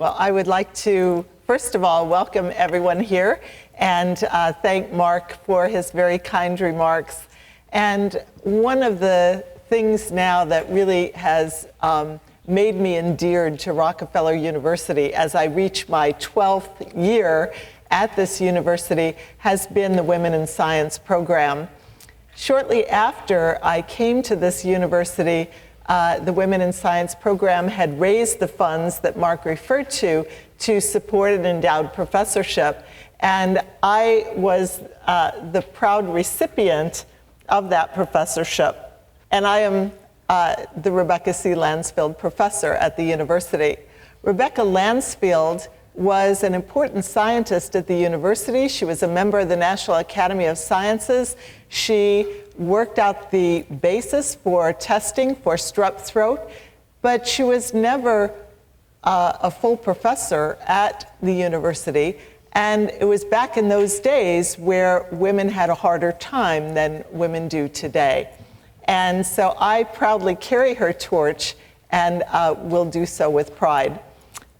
Well, I would like to, first of all, welcome everyone here and thank Mark for his very kind remarks. And one of the things now that really has made me endeared to Rockefeller University as I reach my 12th year at this university has been the Women in Science program. Shortly after I came to this university, the Women in Science program had raised the funds that Mark referred to support an endowed professorship. And I was the proud recipient of that professorship. And I am the Rebecca C. Lancefield Professor at the university. Rebecca Lancefield was an important scientist at the university. She was a member of the National Academy of Sciences. She worked out the basis for testing for strep throat, but she was never a full professor at the university. And it was back in those days where women had a harder time than women do today. And so I proudly carry her torch and will do so with pride.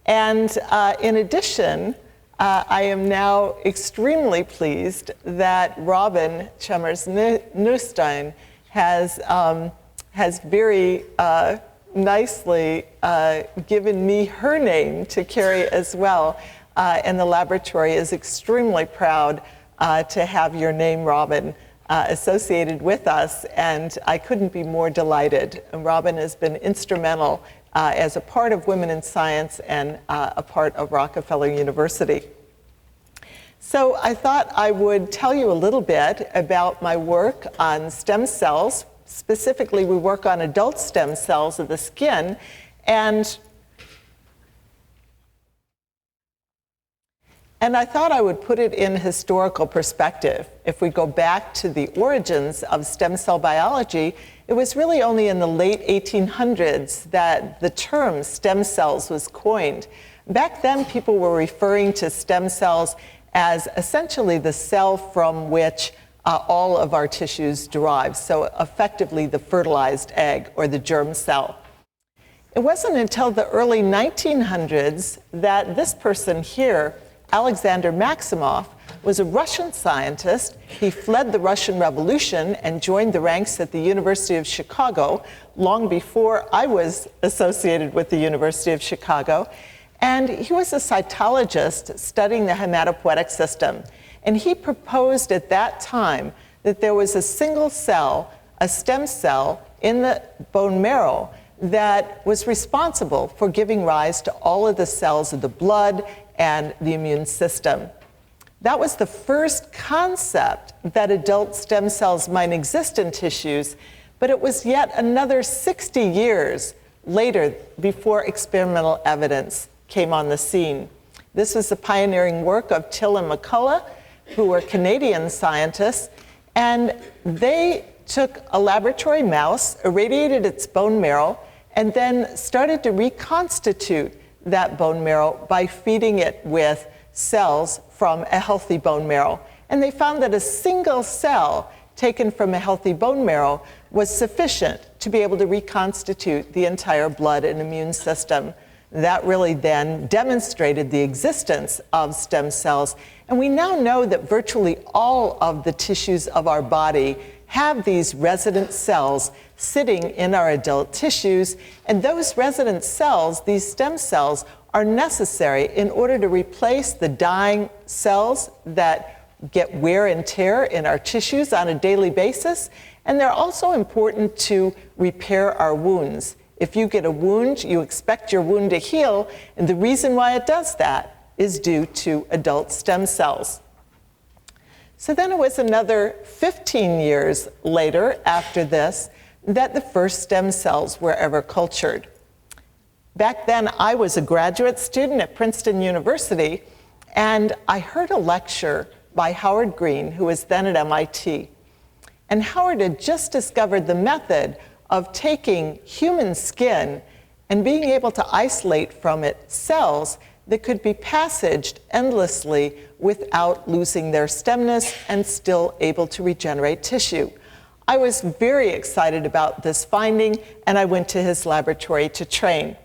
And in addition, I am now extremely pleased that Robin Chemers Neustein has very nicely given me her name to carry as well. And the laboratory is extremely proud to have your name, Robin, associated with us. And I couldn't be more delighted. And Robin has been instrumental as a part of Women in Science and a part of Rockefeller University. So I thought I would tell you a little bit about my work on stem cells. Specifically, we work on adult stem cells of the skin. And I thought I would put it in historical perspective. If we go back to the origins of stem cell biology, it was really only in the late 1800s that the term stem cells was coined. Back then, people were referring to stem cells as essentially the cell from which all of our tissues derive, so effectively the fertilized egg or the germ cell. It wasn't until the early 1900s that this person here, Alexander Maximov, was a Russian scientist. He fled the Russian Revolution and joined the ranks at the University of Chicago long before I was associated with the University of Chicago. And he was a cytologist studying the hematopoietic system. And he proposed at that time that there was a single cell, a stem cell, in the bone marrow that was responsible for giving rise to all of the cells of the blood and the immune system. That was the first concept that adult stem cells might exist in tissues, but it was yet another 60 years later before experimental evidence came on the scene. This was the pioneering work of Till and McCullough, who were Canadian scientists, and they took a laboratory mouse, irradiated its bone marrow, and then started to reconstitute that bone marrow by feeding it with cells from a healthy bone marrow. And they found that a single cell taken from a healthy bone marrow was sufficient to be able to reconstitute the entire blood and immune system. That really then demonstrated the existence of stem cells. And we now know that virtually all of the tissues of our body have these resident cells sitting in our adult tissues. And those resident cells, these stem cells, are necessary in order to replace the dying cells that get wear and tear in our tissues on a daily basis. And they're also important to repair our wounds. If you get a wound, you expect your wound to heal, and the reason why it does that is due to adult stem cells. So then it was another 15 years later after this that the first stem cells were ever cultured. Back then, I was a graduate student at Princeton University, and I heard a lecture by Howard Green, who was then at MIT. And Howard had just discovered the method of taking human skin and being able to isolate from it cells that could be passaged endlessly without losing their stemness and still able to regenerate tissue. I was very excited about this finding, and I went to his laboratory to train.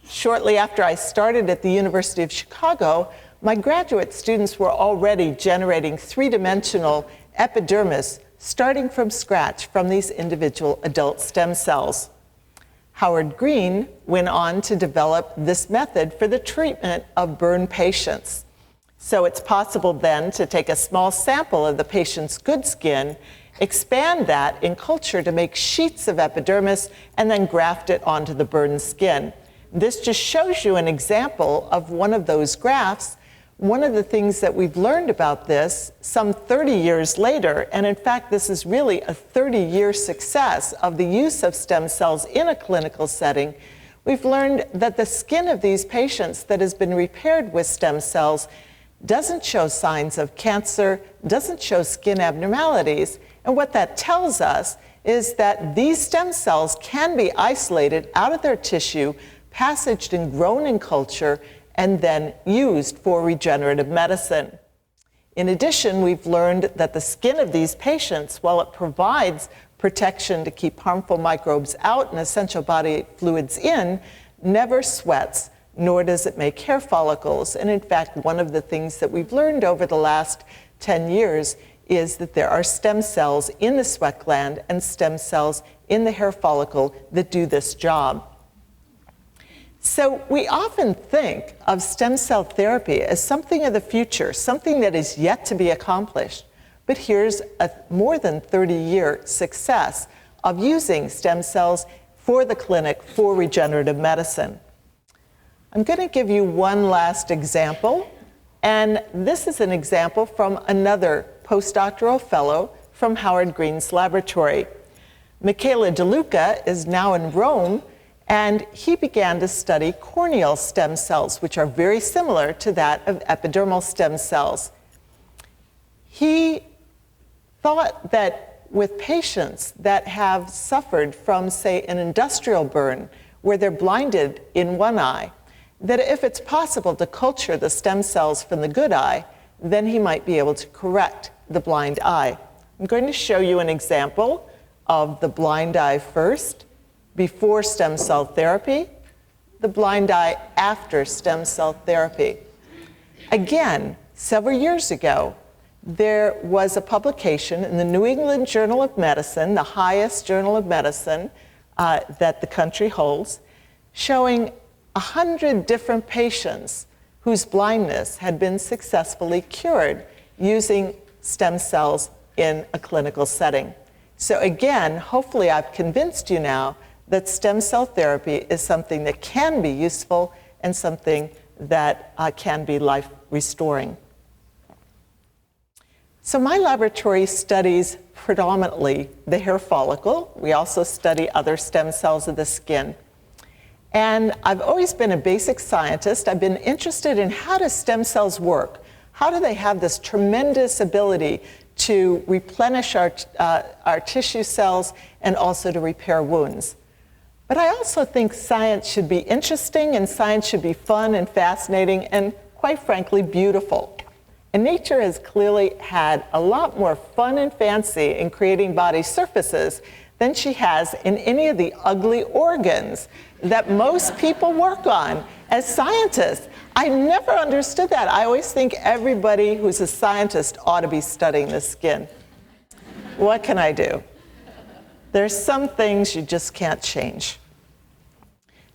Shortly after I started at the University of Chicago, my graduate students were already generating three-dimensional epidermis starting from scratch from these individual adult stem cells. Howard Green went on to develop this method for the treatment of burn patients. So it's possible then to take a small sample of the patient's good skin, expand that in culture to make sheets of epidermis, and then graft it onto the burned skin. This just shows you an example of one of those grafts. One of the things that we've learned about this some 30 years later, and in fact this is really a 30-year success of the use of stem cells in a clinical setting, we've learned that the skin of these patients that has been repaired with stem cells doesn't show signs of cancer, doesn't show skin abnormalities, and what that tells us is that these stem cells can be isolated out of their tissue, passaged and grown in culture, and then used for regenerative medicine. In addition, we've learned that the skin of these patients, while it provides protection to keep harmful microbes out and essential body fluids in, never sweats, nor does it make hair follicles. And in fact, one of the things that we've learned over the last 10 years is that there are stem cells in the sweat gland and stem cells in the hair follicle that do this job. So we often think of stem cell therapy as something of the future, something that is yet to be accomplished. But here's a more than 30-year success of using stem cells for the clinic for regenerative medicine. I'm going to give you one last example, and this is an example from another postdoctoral fellow from Howard Green's laboratory. Michele DeLuca is now in Rome, and he began to study corneal stem cells, which are very similar to that of epidermal stem cells. He thought that with patients that have suffered from, say, an industrial burn, where they're blinded in one eye, that if it's possible to culture the stem cells from the good eye, then he might be able to correct the blind eye. I'm going to show you an example of the blind eye first, before stem cell therapy, the blind eye after stem cell therapy. Again, several years ago, there was a publication in the New England Journal of Medicine, the highest journal of medicine that the country holds, showing 100 different patients whose blindness had been successfully cured using stem cells in a clinical setting. So again, hopefully I've convinced you now that stem cell therapy is something that can be useful and something that can be life restoring. So my laboratory studies predominantly the hair follicle. We also study other stem cells of the skin. And I've always been a basic scientist. I've been interested in how do stem cells work? How do they have this tremendous ability to replenish our tissue cells and also to repair wounds? But I also think science should be interesting and science should be fun and fascinating and, quite frankly, beautiful. And nature has clearly had a lot more fun and fancy in creating body surfaces than she has in any of the ugly organs that most people work on as scientists. I never understood that. I always think everybody who's a scientist ought to be studying the skin. What can I do? There's some things you just can't change.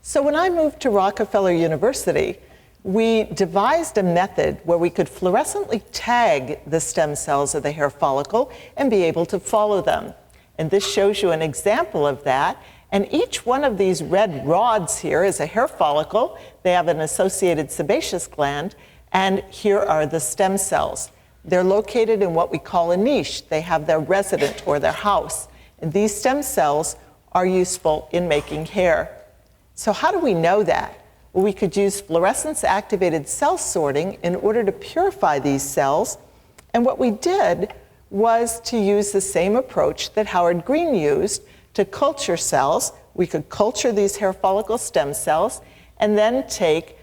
So when I moved to Rockefeller University, we devised a method where we could fluorescently tag the stem cells of the hair follicle and be able to follow them. And this shows you an example of that. And each one of these red rods here is a hair follicle. They have an associated sebaceous gland, and here are the stem cells. They're located in what we call a niche. They have their resident or their house. And these stem cells are useful in making hair. So how do we know that? Well, we could use fluorescence-activated cell sorting in order to purify these cells. And what we did was to use the same approach that Howard Green used to culture cells. We could culture these hair follicle stem cells and then take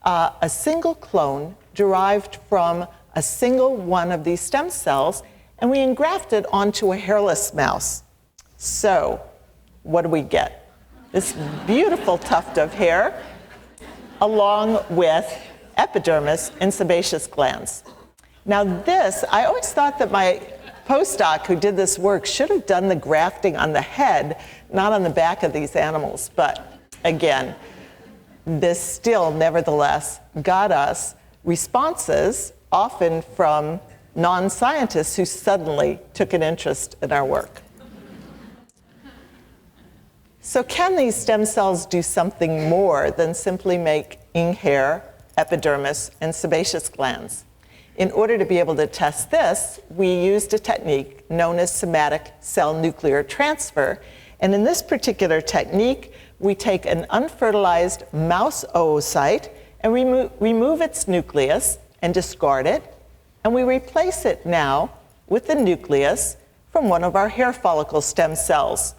a single clone derived from a single one of these stem cells, and we engraft it onto a hairless mouse. So what do we get? This beautiful tuft of hair. along with epidermis and sebaceous glands. Now this, I always thought that my postdoc who did this work should have done the grafting on the head, not on the back of these animals. But again, this still nevertheless got us responses, often from non-scientists who suddenly took an interest in our work. So can these stem cells do something more than simply making hair, epidermis, and sebaceous glands? In order to be able to test this, we used a technique known as somatic cell nuclear transfer. And in this particular technique, we take an unfertilized mouse oocyte and remove its nucleus and discard it. And we replace it now with the nucleus from one of our hair follicle stem cells.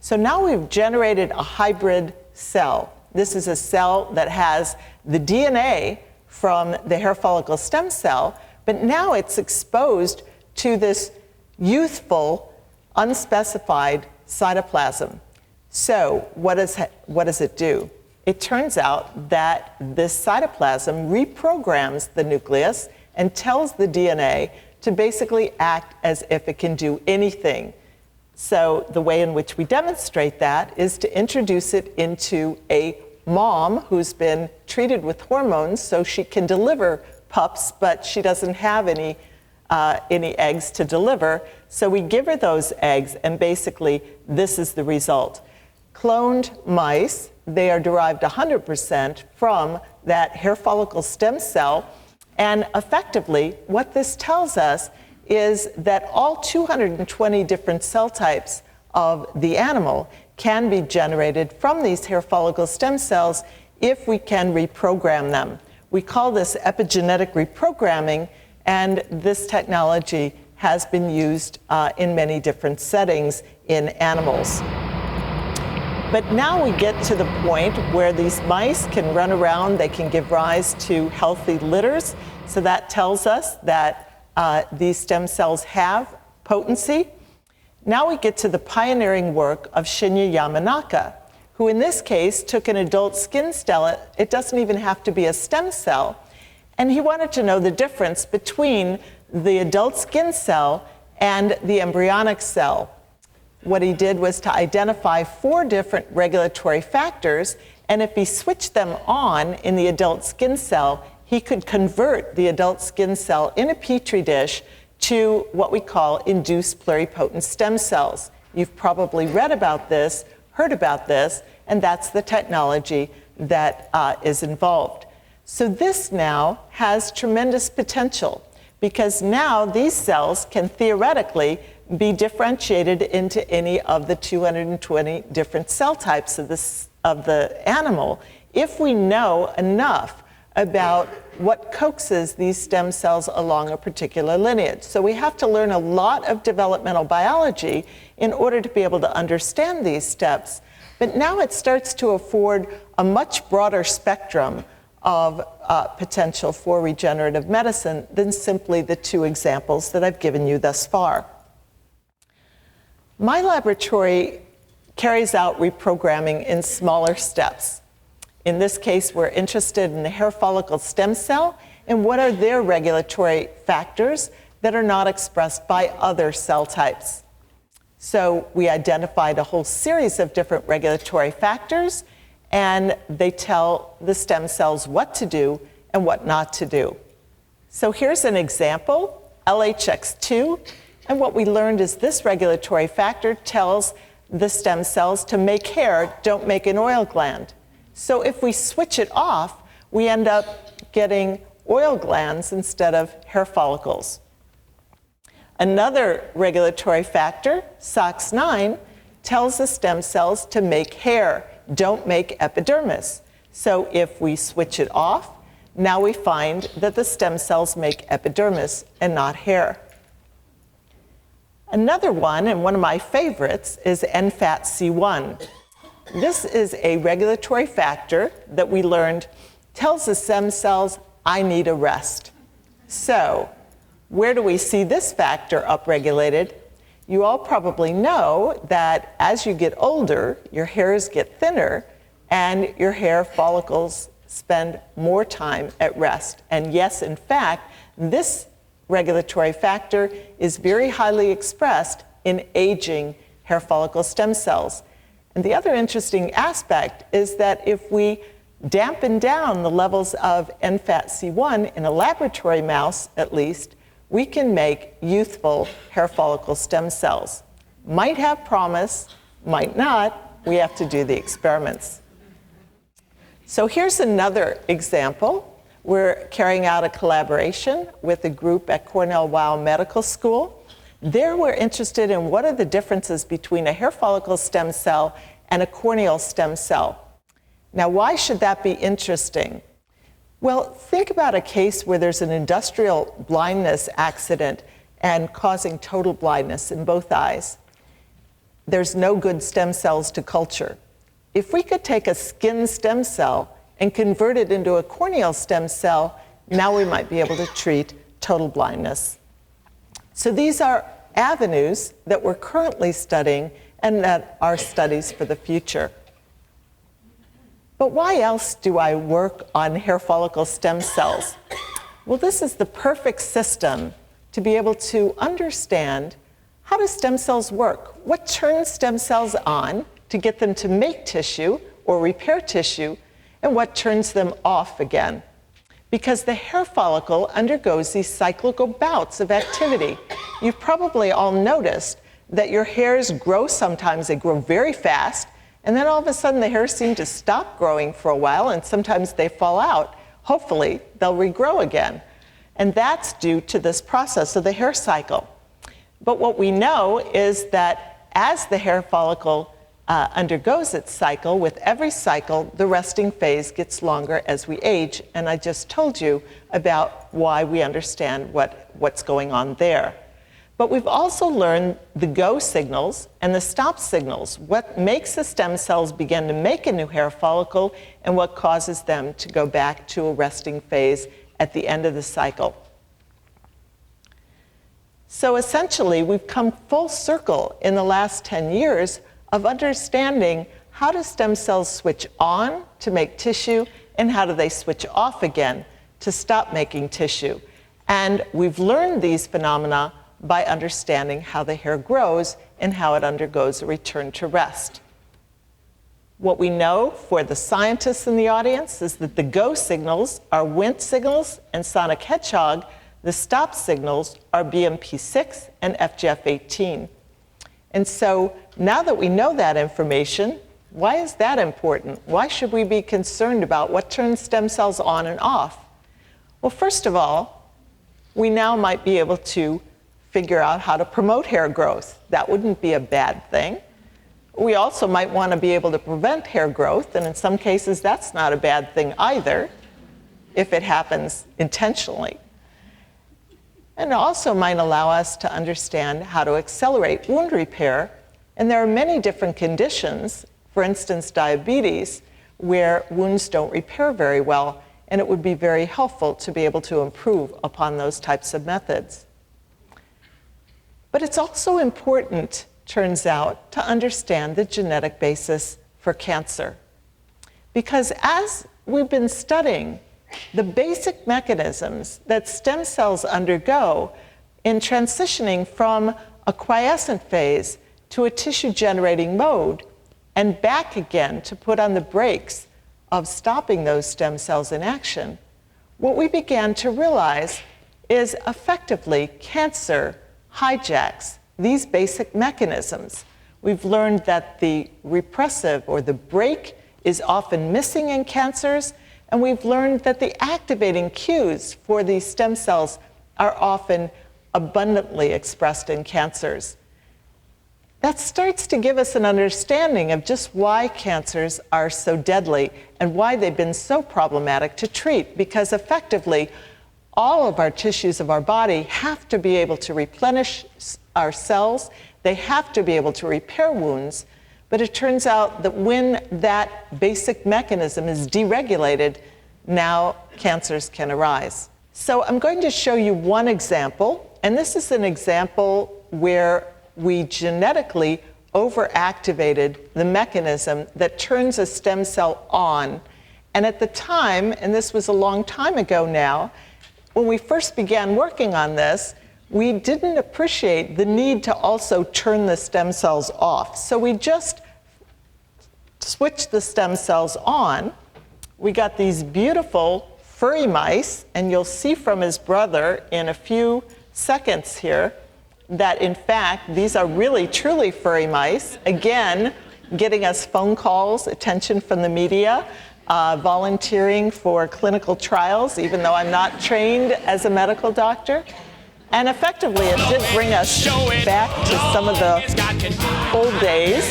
So now we've generated a hybrid cell. This is a cell that has the DNA from the hair follicle stem cell, but now it's exposed to this youthful, unspecified cytoplasm. So what does it do? It turns out that this cytoplasm reprograms the nucleus and tells the DNA to basically act as if it can do anything. So the way in which we demonstrate that is to introduce it into a mom who's been treated with hormones so she can deliver pups, but she doesn't have any eggs to deliver. So we give her those eggs, and basically this is the result. Cloned mice, they are derived 100% from that hair follicle stem cell, and effectively what this tells us is that all 220 different cell types of the animal can be generated from these hair follicle stem cells if we can reprogram them. We call this epigenetic reprogramming, and this technology has been used in many different settings in animals. But now we get to the point where these mice can run around, they can give rise to healthy litters, so that tells us that these stem cells have potency. Now we get to the pioneering work of Shinya Yamanaka, who in this case took an adult skin cell. It doesn't even have to be a stem cell. And he wanted to know the difference between the adult skin cell and the embryonic cell. What he did was to identify 4 different regulatory factors, and if he switched them on in the adult skin cell, he could convert the adult skin cell in a petri dish to what we call induced pluripotent stem cells. You've probably read about this, heard about this, and that's the technology that is involved. So this now has tremendous potential, because now these cells can theoretically be differentiated into any of the 220 different cell types of the animal if we know enough about what coaxes these stem cells along a particular lineage. So we have to learn a lot of developmental biology in order to be able to understand these steps. But now it starts to afford a much broader spectrum of potential for regenerative medicine than simply the 2 examples that I've given you thus far. My laboratory carries out reprogramming in smaller steps. In this case, we're interested in the hair follicle stem cell and what are their regulatory factors that are not expressed by other cell types. So we identified a whole series of different regulatory factors, and they tell the stem cells what to do and what not to do. So here's an example, LHX2, and what we learned is this regulatory factor tells the stem cells to make hair, don't make an oil gland. So if we switch it off, we end up getting oil glands instead of hair follicles. Another regulatory factor, SOX9, tells the stem cells to make hair, don't make epidermis. So if we switch it off, now we find that the stem cells make epidermis and not hair. Another one, and one of my favorites, is NFAT-C1. This is a regulatory factor that we learned tells the stem cells, I need a rest. So where do we see this factor upregulated? You all probably know that as you get older, your hairs get thinner and your hair follicles spend more time at rest. And yes, in fact, this regulatory factor is very highly expressed in aging hair follicle stem cells. And the other interesting aspect is that if we dampen down the levels of NFAT-C1 in a laboratory mouse, at least, we can make youthful hair follicle stem cells. Might have promise, might not. We have to do the experiments. So here's another example. We're carrying out a collaboration with a group at Cornell Weill Medical School. There we're interested in what are the differences between a hair follicle stem cell and a corneal stem cell. Now, why should that be interesting? Well, think about a case where there's an industrial blindness accident and causing total blindness in both eyes. There's no good stem cells to culture. If we could take a skin stem cell and convert it into a corneal stem cell, now we might be able to treat total blindness. So these are avenues that we're currently studying and that are studies for the future. But why else do I work on hair follicle stem cells? Well, this is the perfect system to be able to understand how do stem cells work? What turns stem cells on to get them to make tissue or repair tissue, and what turns them off again? Because the hair follicle undergoes these cyclical bouts of activity. You've probably all noticed that your hairs grow sometimes, they grow very fast, and then all of a sudden the hairs seem to stop growing for a while, and sometimes they fall out. Hopefully, they'll regrow again. And that's due to this process of the hair cycle. But what we know is that as the hair follicle undergoes its cycle, with every cycle, the resting phase gets longer as we age. And I just told you about why we understand what's going on there. But we've also learned the go signals and the stop signals, what makes the stem cells begin to make a new hair follicle and what causes them to go back to a resting phase at the end of the cycle. So essentially, we've come full circle in the last 10 years of understanding how do stem cells switch on to make tissue and how do they switch off again to stop making tissue. And we've learned these phenomena by understanding how the hair grows and how it undergoes a return to rest. What we know for the scientists in the audience is that the go signals are Wnt signals and sonic hedgehog. The stop signals are BMP6 and FGF18. And so now that we know that information, why is that important? Why should we be concerned about what turns stem cells on and off? Well, first of all, we now might be able to figure out how to promote hair growth. That wouldn't be a bad thing. We also might want to be able to prevent hair growth, and in some cases that's not a bad thing either, if it happens intentionally. And it also might allow us to understand how to accelerate wound repair. And there are many different conditions, for instance, diabetes, where wounds don't repair very well, and it would be very helpful to be able to improve upon those types of methods. But it's also important, turns out, to understand the genetic basis for cancer. Because as we've been studying the basic mechanisms that stem cells undergo in transitioning from a quiescent phase to a tissue-generating mode and back again to put on the brakes of stopping those stem cells in action, what we began to realize is effectively cancer hijacks these basic mechanisms. We've learned that the repressive or the brake is often missing in cancers, and we've learned that the activating cues for these stem cells are often abundantly expressed in cancers. That starts to give us an understanding of just why cancers are so deadly and why they've been so problematic to treat, because effectively, all of our tissues of our body have to be able to replenish our cells. They have to be able to repair wounds. But it turns out that when that basic mechanism is deregulated, now cancers can arise. So I'm going to show you one example. And this is an example where we genetically overactivated the mechanism that turns a stem cell on And at the time, and this was a long time ago now, when we first began working on this, we didn't appreciate the need to also turn the stem cells off. So we just switched the stem cells on. We got these beautiful furry mice, and you'll see from his brother in a few seconds here that in fact these are really truly furry mice, again getting us phone calls, attention from the media, volunteering for clinical trials even though I'm not trained as a medical doctor. And effectively it did bring us back to some of the old days.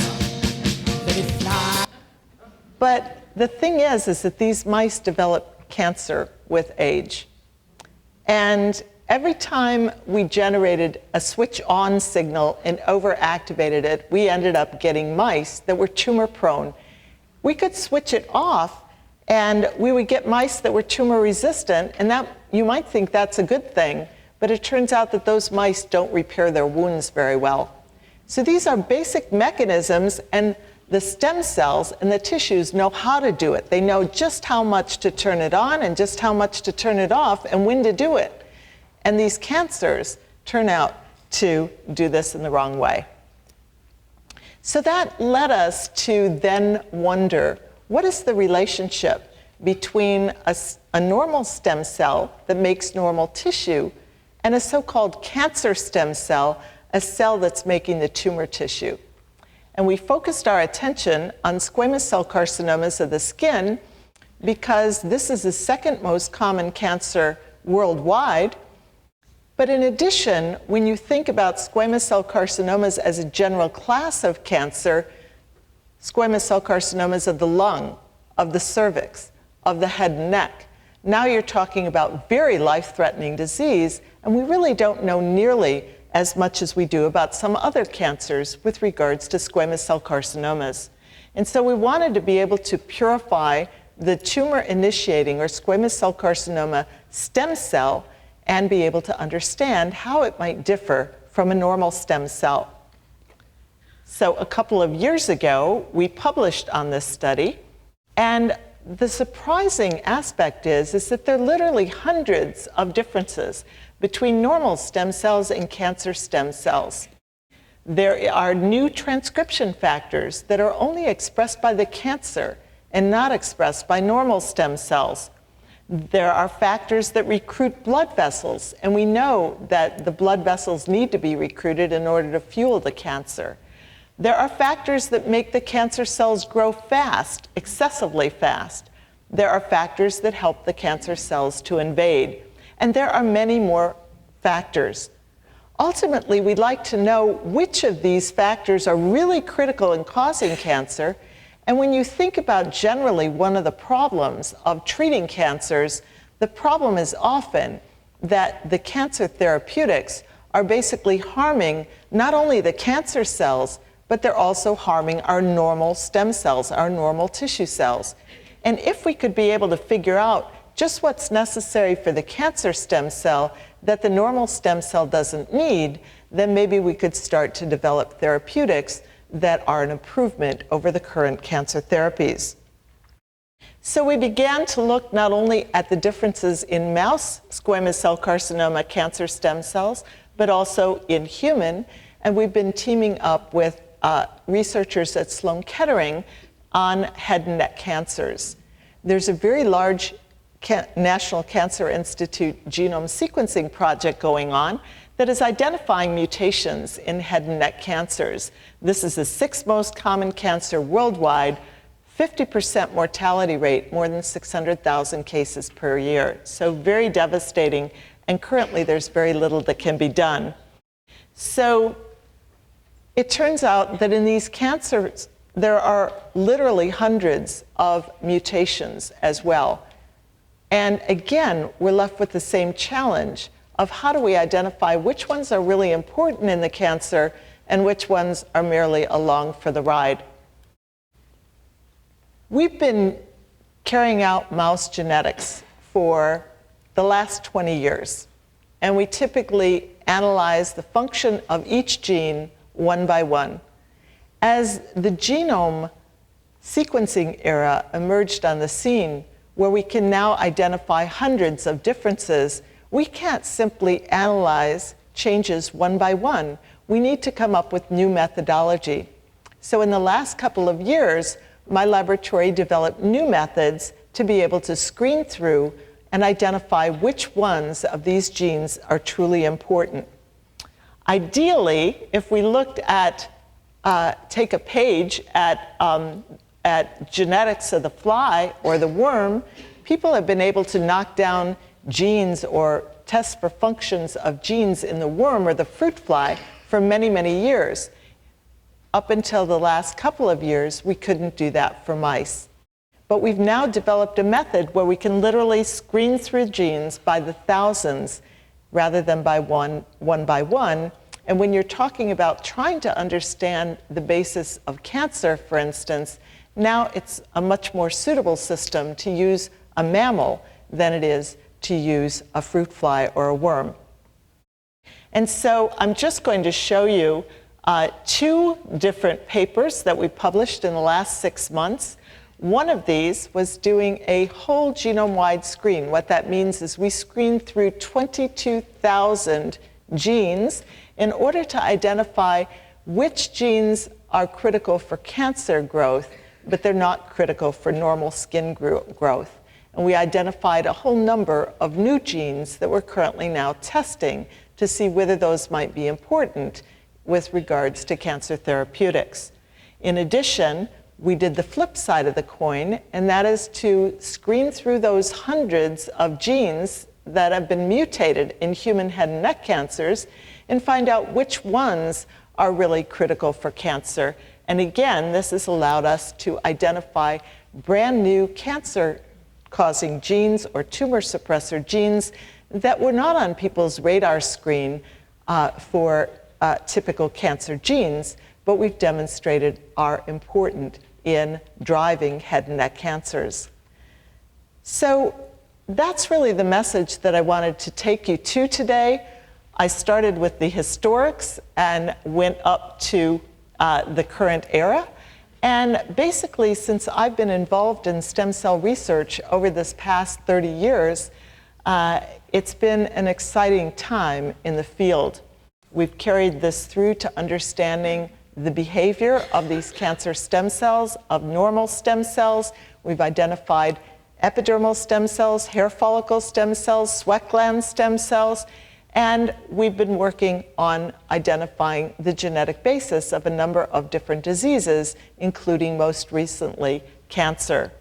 But the thing is that these mice develop cancer with age. And every time we generated a switch on signal and overactivated it, we ended up getting mice that were tumor prone. We could switch it off and we would get mice that were tumor resistant, and that you might think that's a good thing, but it turns out that those mice don't repair their wounds very well. So these are basic mechanisms, and the stem cells and the tissues know how to do it. They know just how much to turn it on and just how much to turn it off and when to do it. And these cancers turn out to do this in the wrong way. So that led us to then wonder, what is the relationship between a normal stem cell that makes normal tissue and a so-called cancer stem cell, a cell that's making the tumor tissue? And we focused our attention on squamous cell carcinomas of the skin because this is the second most common cancer worldwide. But in addition, when you think about squamous cell carcinomas as a general class of cancer, squamous cell carcinomas of the lung, of the cervix, of the head and neck, now you're talking about very life-threatening disease, and we really don't know nearly as much as we do about some other cancers with regards to squamous cell carcinomas. And so we wanted to be able to purify the tumor-initiating or squamous cell carcinoma stem cell and be able to understand how it might differ from a normal stem cell. So a couple of years ago, we published on this study, and the surprising aspect is that there are literally hundreds of differences between normal stem cells and cancer stem cells. There are new transcription factors that are only expressed by the cancer and not expressed by normal stem cells. There are factors that recruit blood vessels, and we know that the blood vessels need to be recruited in order to fuel the cancer. There are factors that make the cancer cells grow fast, excessively fast. There are factors that help the cancer cells to invade. And there are many more factors. Ultimately, we'd like to know which of these factors are really critical in causing cancer. And when you think about generally one of the problems of treating cancers, the problem is often that the cancer therapeutics are basically harming not only the cancer cells, but they're also harming our normal stem cells, our normal tissue cells. And if we could be able to figure out just what's necessary for the cancer stem cell that the normal stem cell doesn't need, then maybe we could start to develop therapeutics that are an improvement over the current cancer therapies. So we began to look not only at the differences in mouse squamous cell carcinoma cancer stem cells, but also in human, and we've been teaming up with researchers at Sloan Kettering on head and neck cancers. There's a very large National Cancer Institute genome sequencing project going on that is identifying mutations in head and neck cancers. This is the sixth most common cancer worldwide, 50% mortality rate, more than 600,000 cases per year. So very devastating, and currently there's very little that can be done. So it turns out that in these cancers, there are literally hundreds of mutations as well. And again, we're left with the same challenge of how do we identify which ones are really important in the cancer and which ones are merely along for the ride. We've been carrying out mouse genetics for the last 20 years, and we typically analyze the function of each gene one by one. As the genome sequencing era emerged on the scene, where we can now identify hundreds of differences, we can't simply analyze changes one by one. We need to come up with new methodology. So in the last couple of years, my laboratory developed new methods to be able to screen through and identify which ones of these genes are truly important. Ideally, if we looked at, take a page at genetics of the fly or the worm, people have been able to knock down genes or test for functions of genes in the worm or the fruit fly for many, many years. Up until the last couple of years, we couldn't do that for mice. But we've now developed a method where we can literally screen through genes by the thousands rather than by one by one. And when you're talking about trying to understand the basis of cancer, for instance, now it's a much more suitable system to use a mammal than it is to use a fruit fly or a worm. And so I'm just going to show you two different papers that we published in the last 6 months. One of these was doing a whole genome-wide screen. What that means is we screened through 22,000 genes in order to identify which genes are critical for cancer growth, but they're not critical for normal skin growth. And we identified a whole number of new genes that we're currently now testing to see whether those might be important with regards to cancer therapeutics. In addition, we did the flip side of the coin, and that is to screen through those hundreds of genes that have been mutated in human head and neck cancers and find out which ones are really critical for cancer. And again, this has allowed us to identify brand new cancer-causing genes or tumor suppressor genes that were not on people's radar screen for typical cancer genes, but we've demonstrated are important in driving head and neck cancers. So that's really the message that I wanted to take you to today. I started with the historics and went up to the current era. And basically, since I've been involved in stem cell research over this past 30 years, it's been an exciting time in the field. We've carried this through to understanding the behavior of these cancer stem cells, of normal stem cells. We've identified epidermal stem cells, hair follicle stem cells, sweat gland stem cells, and we've been working on identifying the genetic basis of a number of different diseases, including most recently cancer.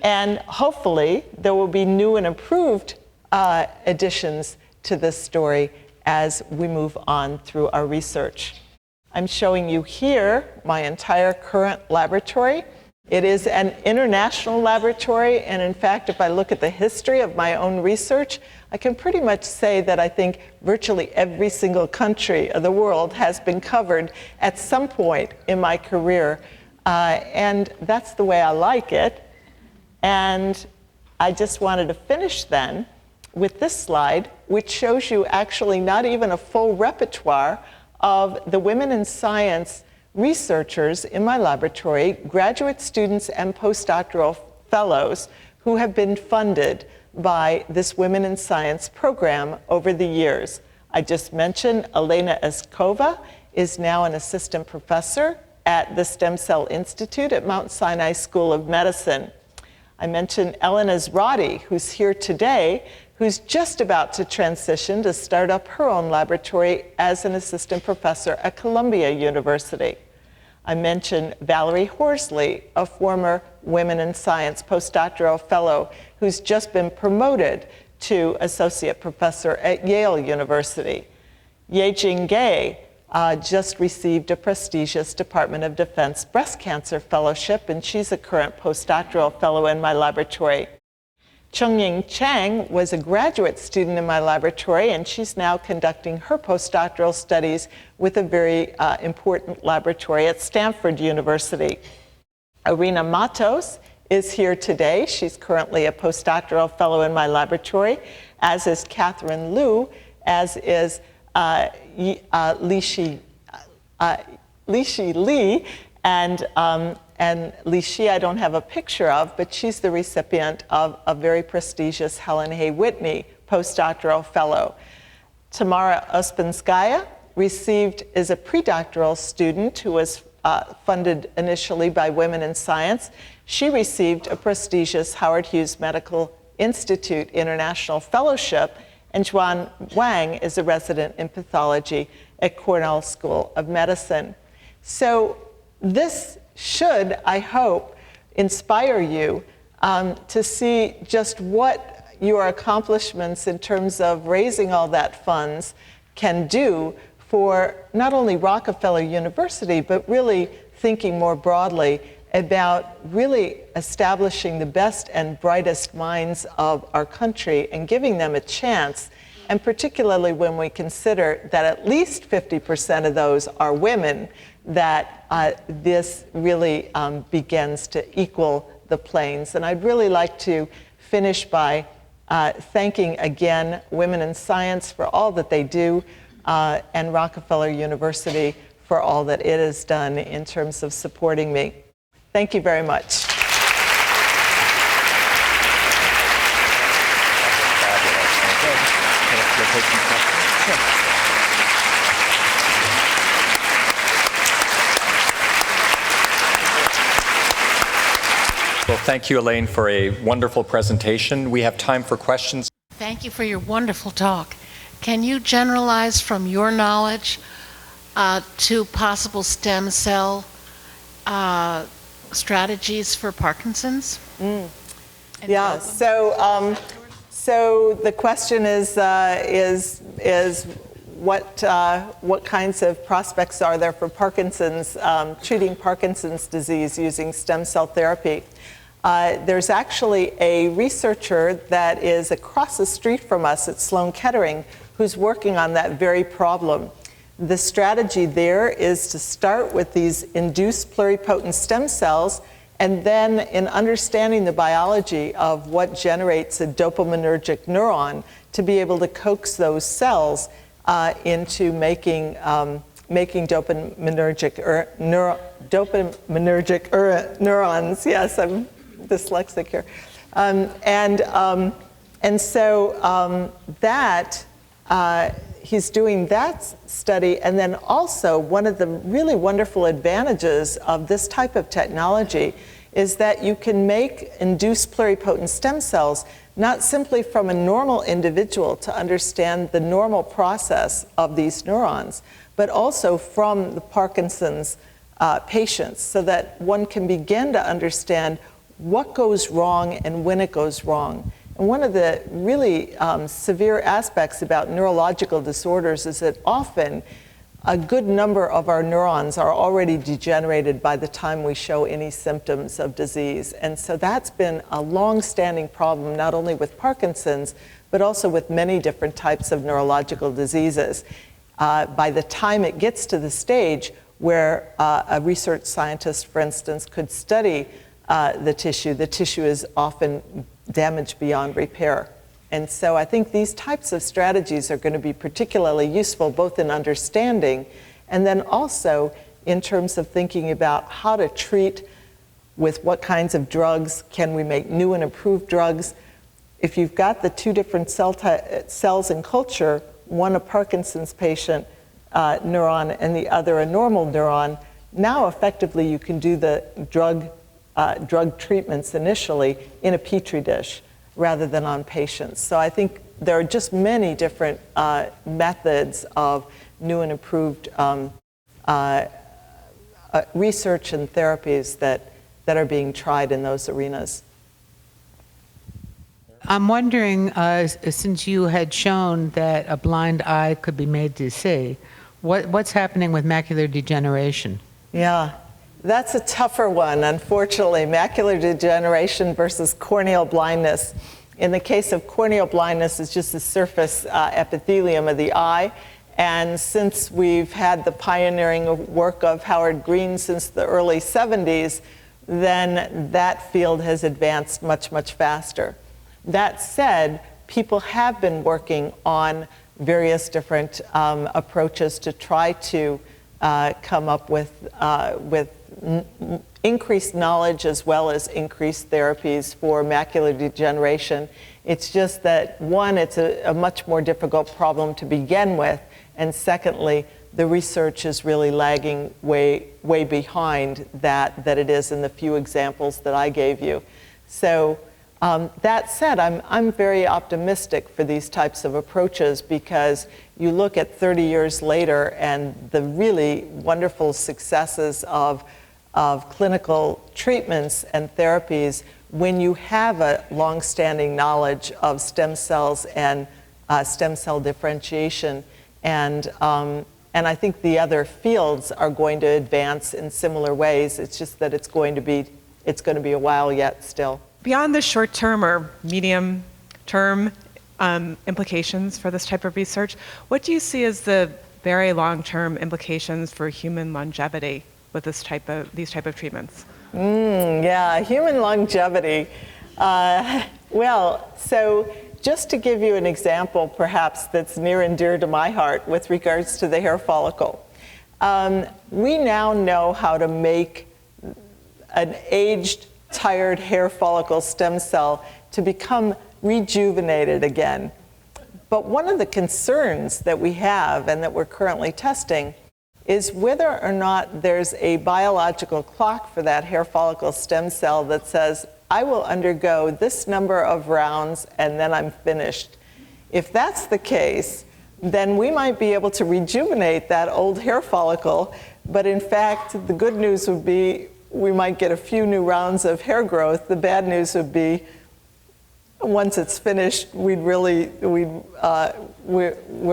And hopefully there will be new and improved additions to this story as we move on through our research. I'm showing you here my entire current laboratory. It is an international laboratory, and in fact, if I look at the history of my own research, I can pretty much say that I think virtually every single country of the world has been covered at some point in my career, and that's the way I like it. And I just wanted to finish then with this slide, which shows you actually not even a full repertoire of the women in science researchers in my laboratory, graduate students and postdoctoral fellows who have been funded by this Women in Science program over the years. I just mentioned Elena Eskova is now an assistant professor at the Stem Cell Institute at Mount Sinai School of Medicine. I mentioned Ellen Ezrati, who's here today, who's just about to transition to start up her own laboratory as an assistant professor at Columbia University. I mentioned Valerie Horsley, a former Women in Science postdoctoral fellow who's just been promoted to associate professor at Yale University. Yejing Gay just received a prestigious Department of Defense breast cancer fellowship, and she's a current postdoctoral fellow in my laboratory. Chungying Chang was a graduate student in my laboratory, and she's now conducting her postdoctoral studies with a very important laboratory at Stanford University. Irina Matos is here today. She's currently a postdoctoral fellow in my laboratory, as is Catherine Liu, as is Li Shi Li, and and Li Shi I don't have a picture of, but she's the recipient of a very prestigious Helen Hay Whitney postdoctoral fellow. Tamara Ospenskaya is a predoctoral student who was funded initially by Women in Science. She received a prestigious Howard Hughes Medical Institute International Fellowship, and Juan Wang is a resident in pathology at Cornell School of Medicine. So this should, I hope, inspire you to see just what your accomplishments in terms of raising all that funds can do for not only Rockefeller University, but really thinking more broadly about really establishing the best and brightest minds of our country and giving them a chance, and particularly when we consider that at least 50% of those are women, that this really begins to equal the planes. And I'd really like to finish by thanking again Women in Science for all that they do, and Rockefeller University for all that it has done in terms of supporting me. Thank you very much. Well, thank you, Elaine, for a wonderful presentation. We have time for questions. Thank you for your wonderful talk. Can you generalize from your knowledge to possible stem cell strategies for Parkinson's? Yeah. So the question is what kinds of prospects are there for Parkinson's, treating Parkinson's disease using stem cell therapy? There's actually a researcher that is across the street from us at Sloan Kettering who's working on that very problem. The strategy there is to start with these induced pluripotent stem cells, and then in understanding the biology of what generates a dopaminergic neuron, to be able to coax those cells into making dopaminergic neurons. Yes, I'm dyslexic here. He's doing that study, and then also one of the really wonderful advantages of this type of technology is that you can make induced pluripotent stem cells not simply from a normal individual to understand the normal process of these neurons, but also from the Parkinson's patients, so that one can begin to understand what goes wrong and when it goes wrong. And one of the really severe aspects about neurological disorders is that often a good number of our neurons are already degenerated by the time we show any symptoms of disease. And so that's been a long-standing problem, not only with Parkinson's, but also with many different types of neurological diseases. By the time it gets to the stage where a research scientist, for instance, could study the tissue is often damaged beyond repair. And so I think these types of strategies are going to be particularly useful, both in understanding and then also in terms of thinking about how to treat, with what kinds of drugs, can we make new and improved drugs. If you've got the two different cells in culture, one a Parkinson's patient neuron and the other a normal neuron, now effectively you can do the drug treatments initially in a petri dish rather than on patients. So I think there are just many different methods of new and improved research and therapies that are being tried in those arenas. I'm wondering, since you had shown that a blind eye could be made to see, what's happening with macular degeneration? Yeah. That's a tougher one, unfortunately, macular degeneration versus corneal blindness. In the case of corneal blindness, it's just the surface epithelium of the eye. And since we've had the pioneering work of Howard Green since the early 70s, then that field has advanced much, much faster. That said, people have been working on various different approaches to try to come up with increased knowledge as well as increased therapies for macular degeneration. It's just that, one, it's a much more difficult problem to begin with, and secondly, the research is really lagging way behind that it is in the few examples that I gave you. So that said, I'm very optimistic for these types of approaches, because you look at 30 years later and the really wonderful successes of clinical treatments and therapies when you have a long-standing knowledge of stem cells and stem cell differentiation. And I think the other fields are going to advance in similar ways. It's just that it's going to be a while yet still. Beyond the short-term or medium-term implications for this type of research, what do you see as the very long-term implications for human longevity with these type of treatments? Yeah, human longevity. Well, so just to give you an example, perhaps, that's near and dear to my heart with regards to the hair follicle. We now know how to make an aged, tired hair follicle stem cell to become rejuvenated again. But one of the concerns that we have and that we're currently testing is whether or not there's a biological clock for that hair follicle stem cell that says, I will undergo this number of rounds and then I'm finished. If that's the case, then we might be able to rejuvenate that old hair follicle, but in fact, the good news would be we might get a few new rounds of hair growth. The bad news would be once it's finished, we're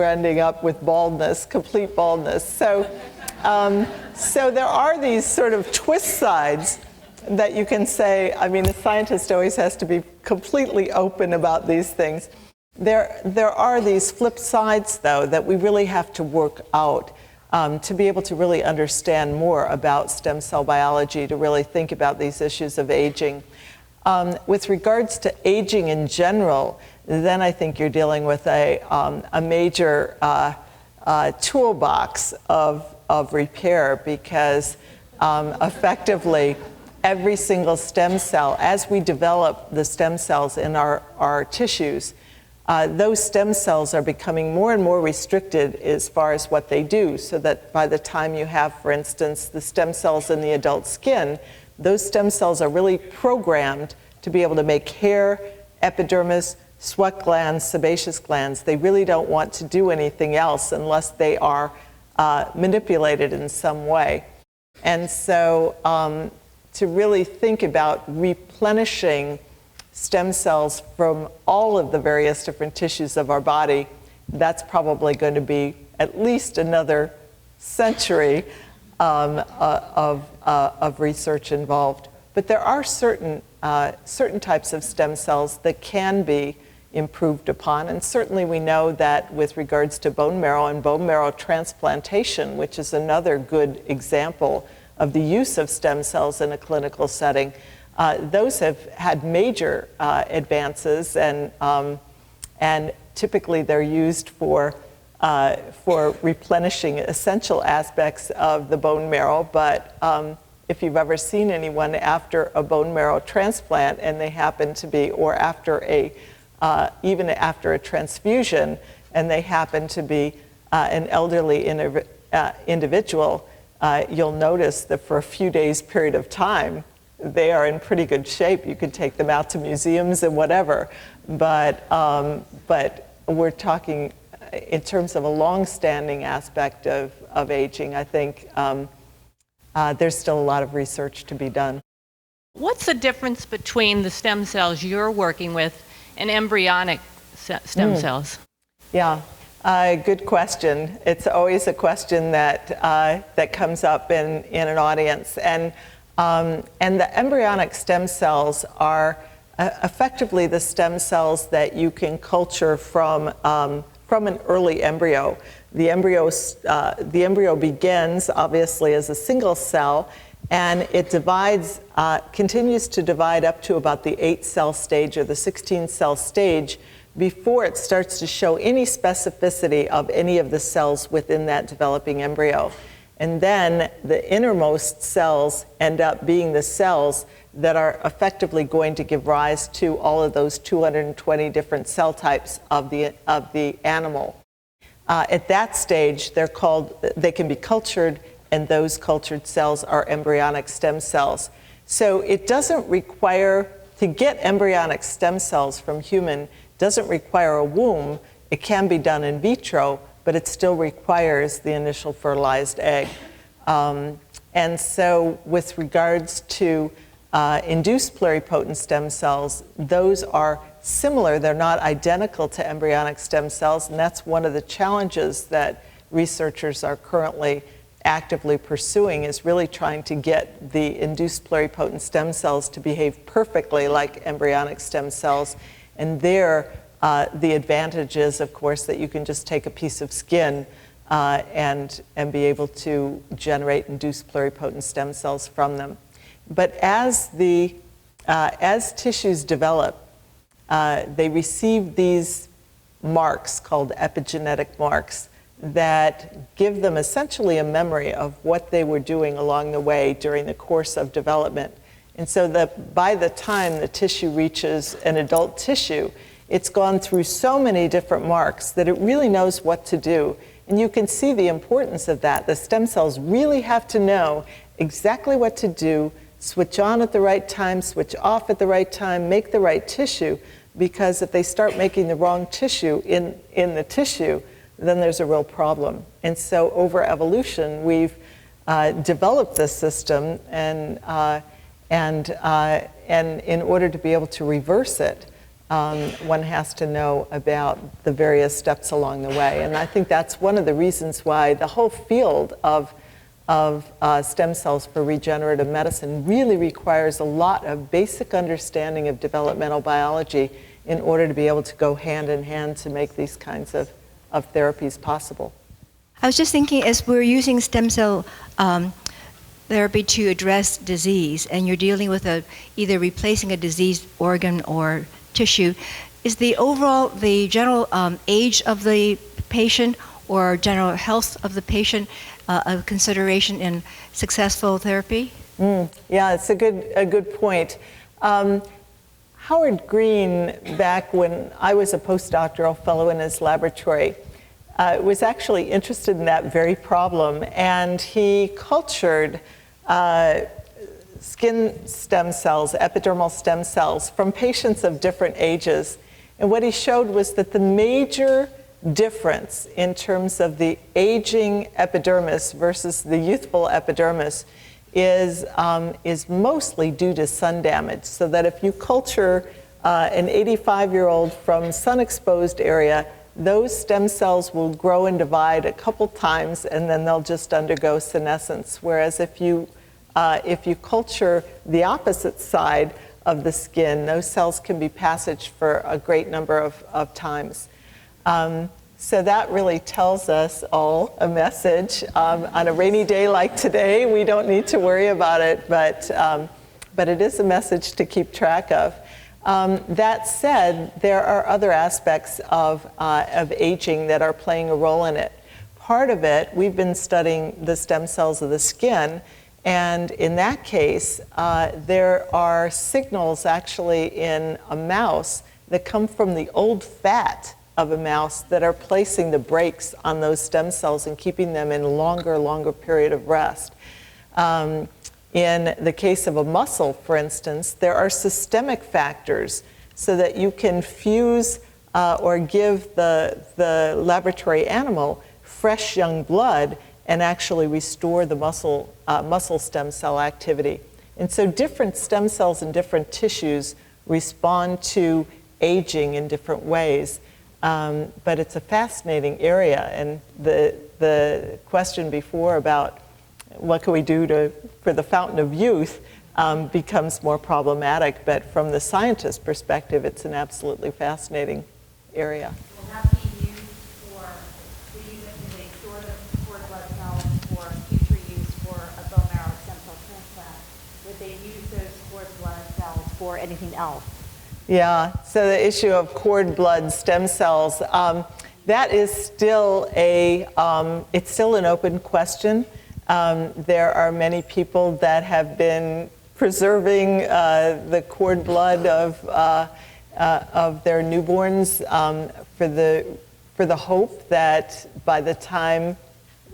ending up with baldness, complete baldness. So there are these sort of twist sides that you can say. I mean, the scientist always has to be completely open about these things. There are these flip sides, though, that we really have to work out to be able to really understand more about stem cell biology, to really think about these issues of aging. With regards to aging in general, then I think you're dealing with a major toolbox of repair, because effectively every single stem cell, as we develop the stem cells in our tissues, those stem cells are becoming more and more restricted as far as what they do, so that by the time you have, for instance, the stem cells in the adult skin, those stem cells are really programmed to be able to make hair, epidermis, sweat glands, sebaceous glands. They really don't want to do anything else unless they are manipulated in some way. And so to really think about replenishing stem cells from all of the various different tissues of our body, that's probably going to be at least another century of research involved. But there are certain types of stem cells that can be improved upon, and certainly we know that with regards to bone marrow and bone marrow transplantation, which is another good example of the use of stem cells in a clinical setting, those have had major advances, and typically they're used for replenishing essential aspects of the bone marrow. But if you've ever seen anyone after a bone marrow transplant and they happen to be, or after even after a transfusion, and they happen to be an elderly individual, you'll notice that for a few days period of time, they are in pretty good shape. You could take them out to museums and whatever, but we're talking in terms of a long-standing aspect of aging. I think there's still a lot of research to be done. What's the difference between the stem cells you're working with and embryonic stem cells? Yeah, good question. It's always a question that comes up in an audience, and the embryonic stem cells are effectively the stem cells that you can culture from an early embryo. The embryo begins obviously as a single cell, and it divides, continues to divide up to about the 8-cell stage or the 16-cell stage before it starts to show any specificity of any of the cells within that developing embryo. And then the innermost cells end up being the cells that are effectively going to give rise to all of those 220 different cell types of the animal. At that stage, they can be cultured, and those cultured cells are embryonic stem cells. So it doesn't require, to get embryonic stem cells from human, doesn't require a womb. It can be done in vitro, but it still requires the initial fertilized egg. And so with regards to induced pluripotent stem cells, those are similar. They're not identical to embryonic stem cells, and that's one of the challenges that researchers are currently actively pursuing, is really trying to get the induced pluripotent stem cells to behave perfectly like embryonic stem cells. And there, the advantage is, of course, that you can just take a piece of skin and be able to generate induced pluripotent stem cells from them. But as tissues develop, they receive these marks called epigenetic marks that give them essentially a memory of what they were doing along the way during the course of development. And so that by the time the tissue reaches an adult tissue, it's gone through so many different marks that it really knows what to do. And you can see the importance of that. The stem cells really have to know exactly what to do, switch on at the right time, switch off at the right time, make the right tissue, because if they start making the wrong tissue in the tissue, then there's a real problem. And so over evolution, we've developed this system, and in order to be able to reverse it, one has to know about the various steps along the way. And I think that's one of the reasons why the whole field of stem cells for regenerative medicine really requires a lot of basic understanding of developmental biology in order to be able to go hand in hand to make these kinds of therapies possible. I was just thinking, as we're using stem cell therapy to address disease, and you're dealing with either replacing a diseased organ or tissue, is the general age of the patient or general health of the patient a consideration in successful therapy? Yeah, it's a good point. Howard Green, back when I was a postdoctoral fellow in his laboratory, was actually interested in that very problem, and he cultured skin stem cells, epidermal stem cells, from patients of different ages. And what he showed was that the major difference in terms of the aging epidermis versus the youthful epidermis is mostly due to sun damage. So that if you culture an 85-year-old from sun-exposed area, those stem cells will grow and divide a couple times, and then they'll just undergo senescence. Whereas if you culture the opposite side of the skin, those cells can be passaged for a great number of times. So that really tells us all a message. On a rainy day like today, we don't need to worry about it, but it is a message to keep track of. That said, there are other aspects of aging that are playing a role in it. Part of it, we've been studying the stem cells of the skin, and in that case, there are signals actually in a mouse that come from the old fat of a mouse that are placing the brakes on those stem cells and keeping them in a longer period of rest. In the case of a muscle, for instance, there are systemic factors so that you can fuse or give the laboratory animal fresh young blood and actually restore the muscle stem cell activity. And so different stem cells in different tissues respond to aging in different ways. But it's a fascinating area, and the question before about what can we do for the fountain of youth becomes more problematic, but from the scientist perspective, it's an absolutely fascinating area. Will that be used for the use of a sort of cord blood cells for future use for a bone marrow stem cell transplant? Would they use those cord blood cells for anything else? Yeah, so the issue of cord blood stem cells, that is still it's still an open question. There are many people that have been preserving the cord blood of their newborns for the hope that by the time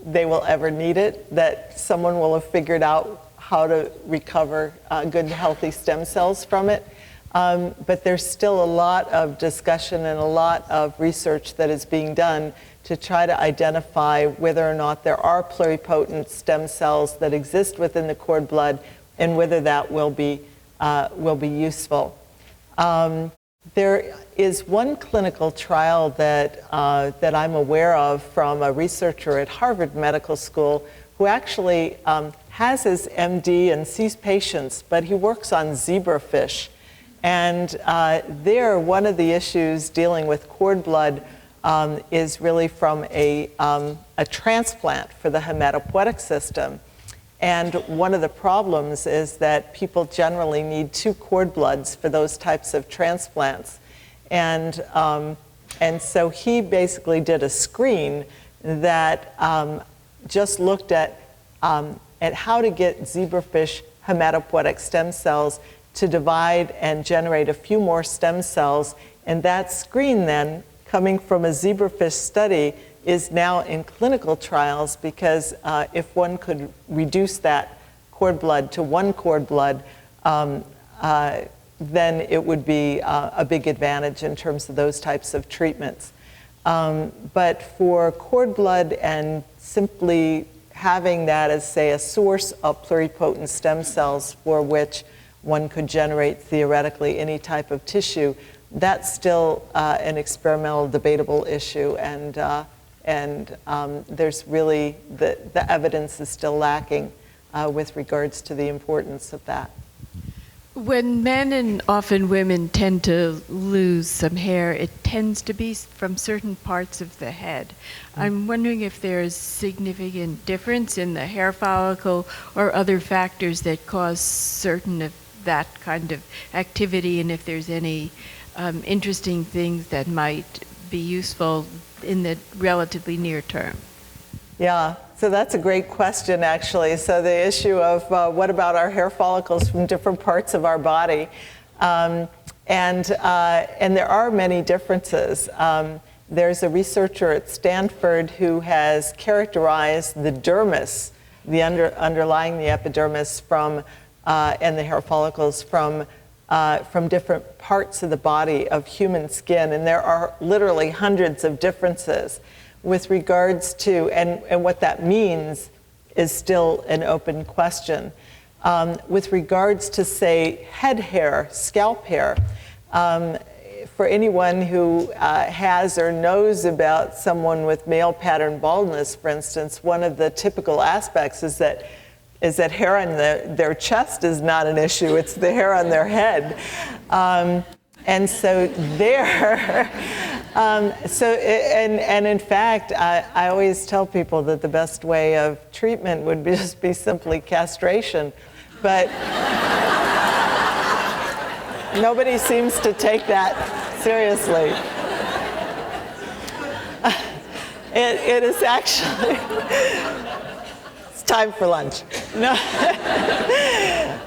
they will ever need it, that someone will have figured out how to recover good, healthy stem cells from it. But there's still a lot of discussion and a lot of research that is being done to try to identify whether or not there are pluripotent stem cells that exist within the cord blood and whether that will be useful. There is one clinical trial that I'm aware of from a researcher at Harvard Medical School who actually has his MD and sees patients, but he works on zebrafish. And there, one of the issues dealing with cord blood is really from a transplant for the hematopoietic system. And one of the problems is that people generally need 2 cord bloods for those types of transplants. And so he basically did a screen that just looked at how to get zebrafish hematopoietic stem cells to divide and generate a few more stem cells. And that screen then, coming from a zebrafish study, is now in clinical trials because if one could reduce that cord blood to 1 cord blood, then it would be a big advantage in terms of those types of treatments. But for cord blood and simply having that as, say, a source of pluripotent stem cells for which one could generate theoretically any type of tissue, that's still an experimental, debatable issue, and there's really, the evidence is still lacking with regards to the importance of that. When men and often women tend to lose some hair, it tends to be from certain parts of the head. I'm wondering if there's significant difference in the hair follicle or other factors that cause certain of that kind of activity, and if there's any interesting things that might be useful in the relatively near term. Yeah, so that's a great question, actually. So the issue of what about our hair follicles from different parts of our body? And there are many differences. There's a researcher at Stanford who has characterized the dermis, the underlying the epidermis from, and the hair follicles from different parts of the body of human skin. And there are literally hundreds of differences with regards to, and what that means is still an open question. With regards to, say, head hair, scalp hair, for anyone who has or knows about someone with male pattern baldness, for instance, one of the typical aspects is that hair on their chest is not an issue, it's the hair on their head. And so there, and in fact, I always tell people that the best way of treatment would just be simply castration, but nobody seems to take that seriously. It is actually, it's time for lunch. No.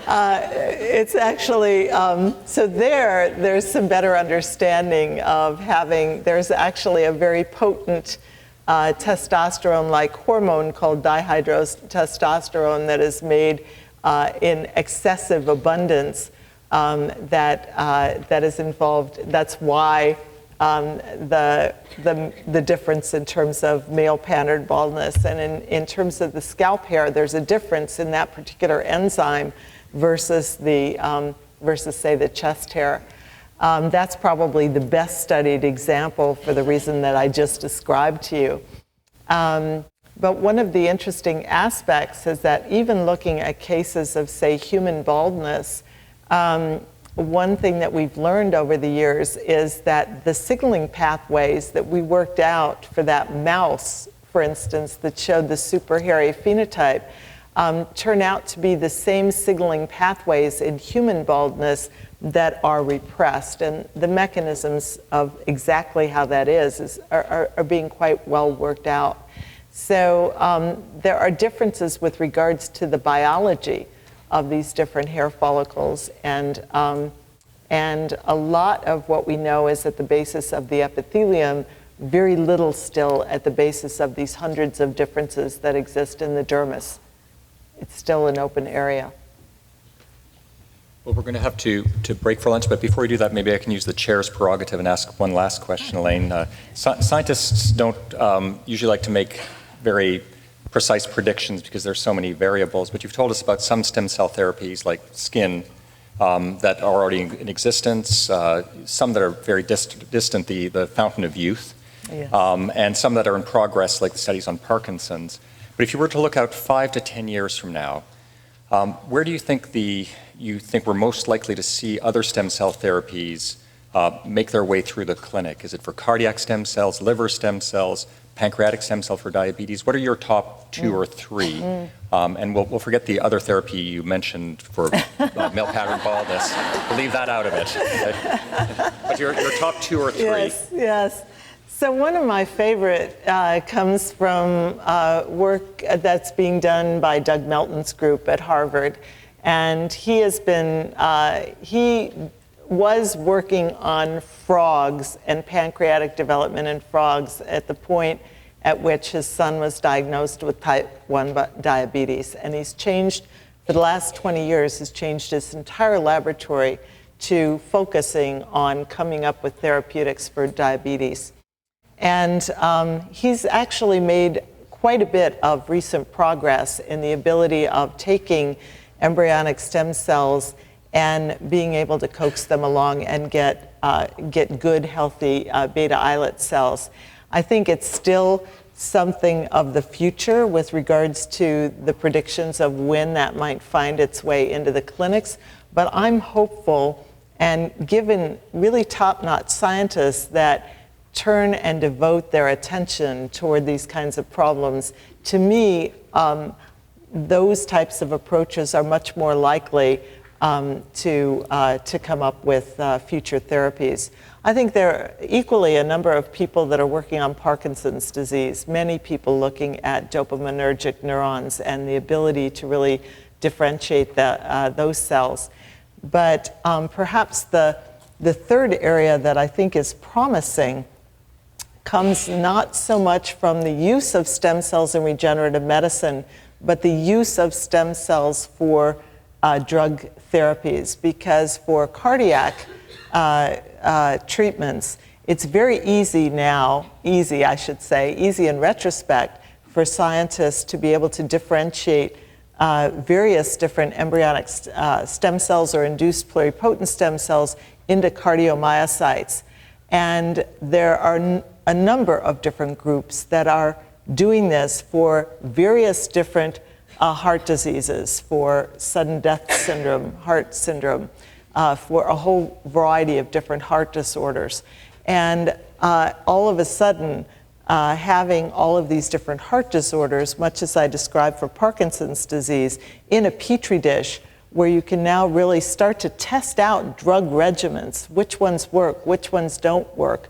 It's actually, so there's some better understanding of having, there's actually a very potent testosterone-like hormone called dihydrotestosterone that is made in excessive abundance that is involved. That's why the difference in terms of male pattern baldness. And in terms of the scalp hair, there's a difference in that particular enzyme versus say, the chest hair. That's probably the best studied example for the reason that I just described to you. But one of the interesting aspects is that even looking at cases of, say, human baldness, one thing that we've learned over the years is that the signaling pathways that we worked out for that mouse, for instance, that showed the super hairy phenotype, turn out to be the same signaling pathways in human baldness that are repressed. And the mechanisms of exactly how that is are being quite well worked out. So there are differences with regards to the biology of these different hair follicles, and a lot of what we know is at the basis of the epithelium, very little still at the basis of these hundreds of differences that exist in the dermis. It's still an open area. Well, we're going to have to break for lunch, but before we do that, maybe I can use the chair's prerogative and ask one last question, Elaine. Scientists don't usually like to make very precise predictions because there's so many variables, but you've told us about some stem cell therapies like skin that are already in existence, some that are very distant, the fountain of youth, Yes. And some that are in progress, like the studies on Parkinson's. But if you were to look out 5 to 10 years from now, where do you think we're most likely to see other stem cell therapies make their way through the clinic? Is it for cardiac stem cells, liver stem cells, pancreatic stem cell for diabetes? What are your top 2 or 3? And we'll forget the other therapy you mentioned for male pattern baldness. We'll leave that out of it. But your top 2 or 3. Yes, yes. So one of my favorite comes from work that's being done by Doug Melton's group at Harvard. And he has been, he was working on frogs and pancreatic development in frogs at the point at which his son was diagnosed with type 1 diabetes. And he's changed, for the last 20 years, has changed his entire laboratory to focusing on coming up with therapeutics for diabetes. And he's actually made quite a bit of recent progress in the ability of taking embryonic stem cells and being able to coax them along and get good, healthy beta islet cells. I think it's still something of the future with regards to the predictions of when that might find its way into the clinics, but I'm hopeful, and given really top-notch scientists that turn and devote their attention toward these kinds of problems, to me, those types of approaches are much more likely to come up with future therapies. I think there are equally a number of people that are working on Parkinson's disease, many people looking at dopaminergic neurons and the ability to really differentiate those cells. But perhaps the third area that I think is promising comes not so much from the use of stem cells in regenerative medicine, but the use of stem cells for drug therapies. Because for cardiac treatments, it's very easy now, easy in retrospect, for scientists to be able to differentiate various different embryonic stem cells or induced pluripotent stem cells into cardiomyocytes. And there are a number of different groups that are doing this for various different heart diseases, for sudden death syndrome, heart syndrome, for a whole variety of different heart disorders. And all of a sudden, having all of these different heart disorders, much as I described for Parkinson's disease, in a petri dish, where you can now really start to test out drug regimens, which ones work, which ones don't work,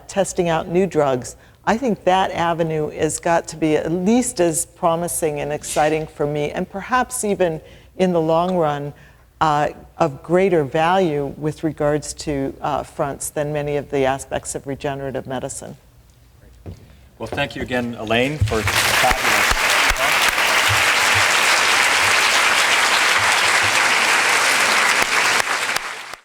testing out new drugs. I think that avenue has got to be at least as promising and exciting for me, and perhaps even in the long run, of greater value with regards to fronts than many of the aspects of regenerative medicine. Well, thank you again, Elaine, for that.